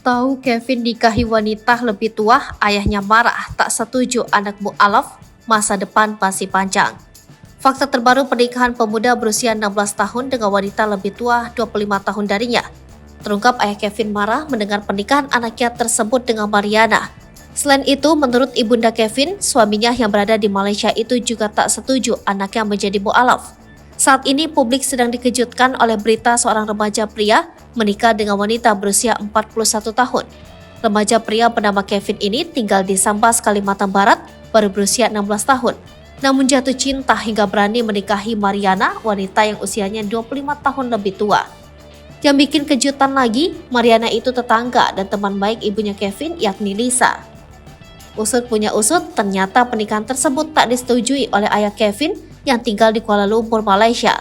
Tahu Kevin nikahi wanita lebih tua, ayahnya marah, tak setuju anak mu'alaf, masa depan masih panjang. Fakta terbaru pernikahan pemuda berusia 16 tahun dengan wanita lebih tua 25 tahun darinya. Terungkap ayah Kevin marah mendengar pernikahan anaknya tersebut dengan Mariana. Selain itu, menurut ibunda Kevin, suaminya yang berada di Malaysia itu juga tak setuju anaknya menjadi mu'alaf. Saat ini publik sedang dikejutkan oleh berita seorang remaja pria menikah dengan wanita berusia 41 tahun. Remaja pria bernama Kevin ini tinggal di Sambas, Kalimantan Barat, baru berusia 16 tahun. Namun jatuh cinta hingga berani menikahi Mariana, wanita yang usianya 25 tahun lebih tua. Yang bikin kejutan lagi, Mariana itu tetangga dan teman baik ibunya Kevin, yakni Lisa. Usut punya usut, ternyata pernikahan tersebut tak disetujui oleh ayah Kevin yang tinggal di Kuala Lumpur, Malaysia.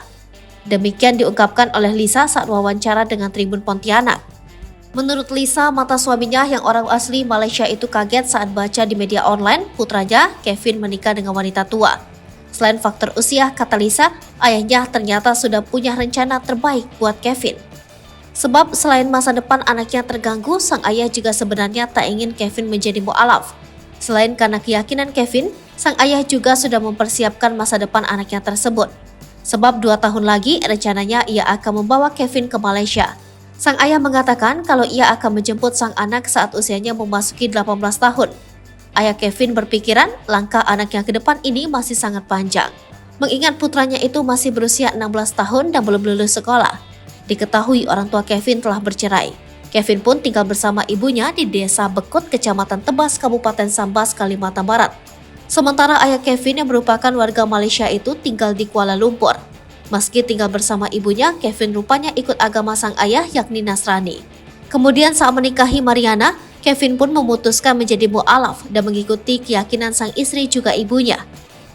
Demikian diungkapkan oleh Lisa saat wawancara dengan Tribun Pontianak. Menurut Lisa, mata suaminya yang orang asli Malaysia itu kaget saat baca di media online putranya Kevin menikah dengan wanita tua. Selain faktor usia, kata Lisa, ayahnya ternyata sudah punya rencana terbaik buat Kevin. Sebab selain masa depan anaknya terganggu, sang ayah juga sebenarnya tak ingin Kevin menjadi mu'alaf. Selain karena keyakinan Kevin, sang ayah juga sudah mempersiapkan masa depan anaknya tersebut. Sebab 2 tahun lagi rencananya ia akan membawa Kevin ke Malaysia. Sang ayah mengatakan kalau ia akan menjemput sang anak saat usianya memasuki 18 tahun. Ayah Kevin berpikiran langkah anaknya ke depan ini masih sangat panjang. Mengingat putranya itu masih berusia 16 tahun dan belum lulus sekolah. Diketahui orang tua Kevin telah bercerai. Kevin pun tinggal bersama ibunya di Desa Bekut, Kecamatan Tebas, Kabupaten Sambas, Kalimantan Barat. Sementara ayah Kevin yang merupakan warga Malaysia itu tinggal di Kuala Lumpur. Meski tinggal bersama ibunya, Kevin rupanya ikut agama sang ayah yakni Nasrani. Kemudian saat menikahi Mariana, Kevin pun memutuskan menjadi mu'alaf dan mengikuti keyakinan sang istri juga ibunya.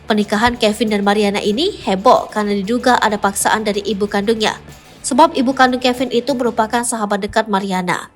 Pernikahan Kevin dan Mariana ini heboh karena diduga ada paksaan dari ibu kandungnya. Sebab ibu kandung Kevin itu merupakan sahabat dekat Mariana.